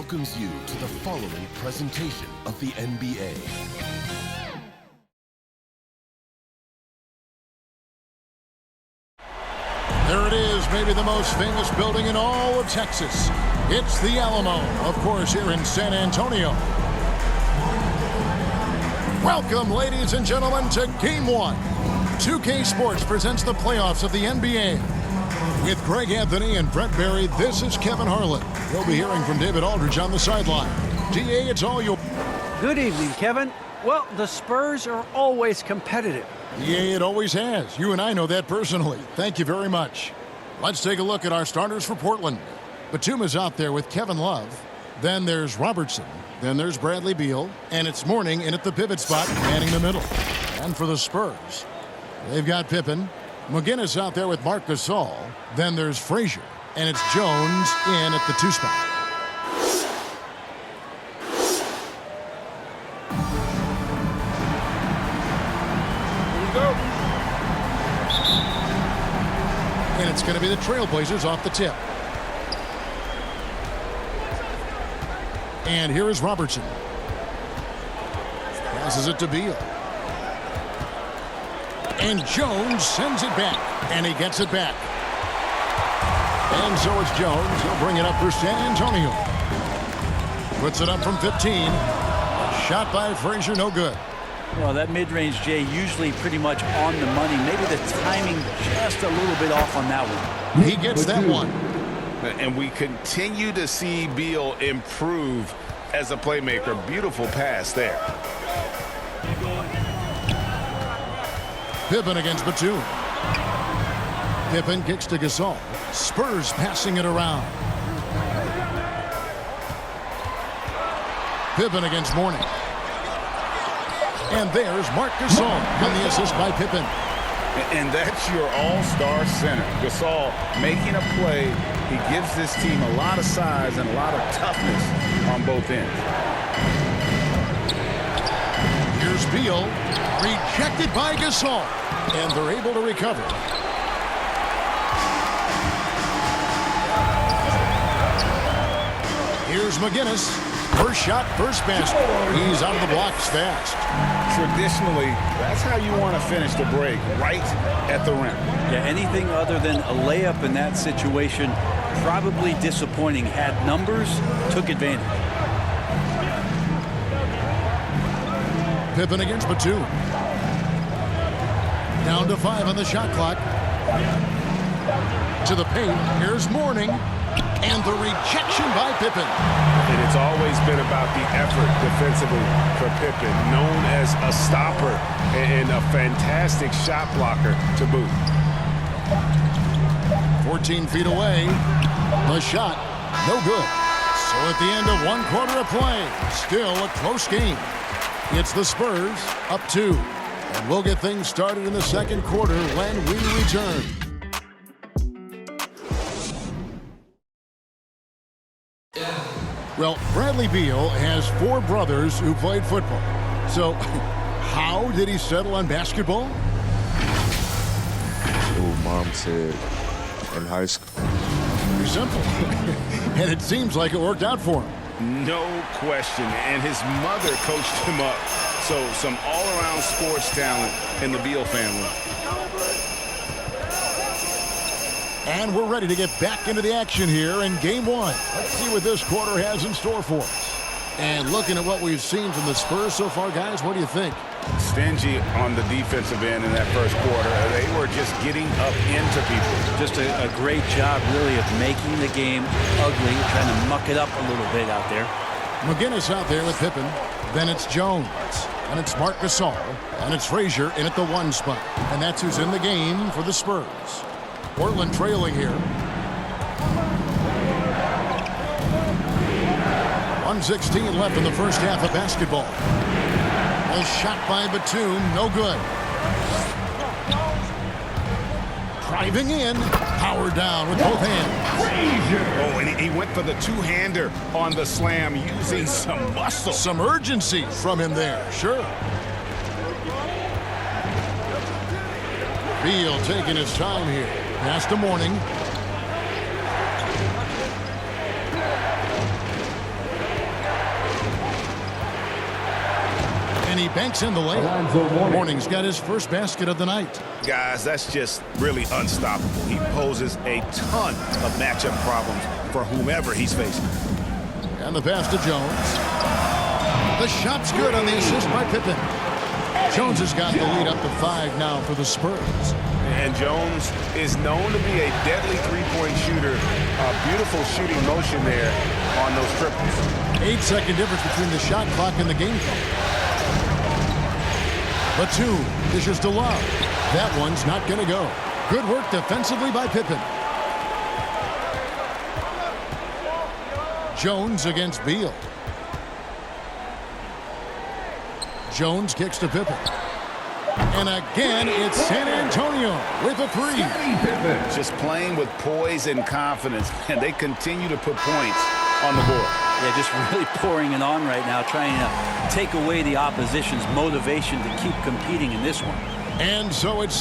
welcomes you to the following presentation of the NBA. There it is, maybe the most famous building in all of Texas. It's the Alamo, of course, here in San Antonio. Welcome, ladies and gentlemen, to Game 1. 2K Sports presents the playoffs of the NBA. With Greg Anthony and Brett Barry, this is Kevin Harlan. You'll be hearing from David Aldridge on the sideline. DA, it's all yours. Good evening, Kevin. Well, the Spurs are always competitive. Yeah, it always has. You and I know that personally. Thank you very much. Let's take a look at our starters for Portland. Batum is out there with Kevin Love. Then there's Robertson. Then there's Bradley Beal. And it's Mourning in at the pivot spot, manning the middle. And for the Spurs, they've got Pippen. McGinnis out there with Marc Gasol. Then there's Frazier. And it's Jones in at the 2 spot. And it's going to be the Trailblazers off the tip. And here is Robertson. Passes it to Beal. And Jones sends it back. And he gets it back. And so it's Jones. He'll bring it up for San Antonio. Puts it up from 15. Shot by Frazier, no good. Well, that mid-range, Jay, usually pretty much on the money. Maybe the timing just a little bit off on that one. He gets that one. And we continue to see Beal improve as a playmaker. Beautiful pass there. Pippen against Batum. Pippen kicks to Gasol. Spurs passing it around. Pippen against Mourning. And there's Marc Gasol on the assist by Pippen. And that's your all-star center. Gasol making a play. He gives this team a lot of size and a lot of toughness on both ends. Here's Beal. Rejected by Gasol. And they're able to recover. Here's McGinnis. First shot, first basket. He's out of the blocks fast. Traditionally, that's how you want to finish the break, right at the rim. Yeah, anything other than a layup in that situation, probably disappointing. Had numbers, took advantage. Pippen against Batum. Down to 5 on the shot clock. To the paint. Here's Mourning. And the rejection by Pippen. And it's always been about the effort defensively for Pippen, known as a stopper and a fantastic shot blocker to boot. 14 feet away. The shot, no good. So at the end of 1 quarter of play, still a close game. It's the Spurs up 2. And we'll get things started in the second quarter when we return. Well, Bradley Beal has 4 brothers who played football. So, how did he settle on basketball? Oh, Mom said in high school. Pretty simple. And it seems like it worked out for him. No question. And his mother coached him up. So, some all-around sports talent in the Beal family. And we're ready to get back into the action here in Game 1. Let's see what this quarter has in store for us. And looking at what we've seen from the Spurs so far, guys, what do you think? Stingy on the defensive end in that first quarter. They were just getting up into people. Just a great job, really, of making the game ugly, trying to muck it up a little bit out there. McGinnis out there with Pippen. Then it's Jones. And it's Marc Gasol. And it's Frazier in at the 1 spot. And that's who's in the game for the Spurs. Portland trailing here. 1:16 left in the first half of basketball. A shot by Batum, no good. Driving in, power down with both hands. Oh, and he went for the two-hander on the slam, using some muscle. Some urgency from him there, sure. Beal taking his time here. Pass to Mourning. And he banks in the layup. Mourning's got his first basket of the night. Guys, that's just really unstoppable. He poses a ton of matchup problems for whomever he's facing. And the pass to Jones. The shot's good on the assist by Pippen. Jones has got the lead up to 5 now for the Spurs. And Jones is known to be a deadly three-point shooter. A beautiful shooting motion there on those triples. 8-second difference between the shot clock and the game clock. Batum dishes to Love. That one's not going to go. Good work defensively by Pippen. Jones against Beal. Jones kicks to Pippen. And again, it's San Antonio with a three. Just playing with poise and confidence, and they continue to put points on the board. Yeah, just really pouring it on right now, trying to take away the opposition's motivation to keep competing in this one. And so it's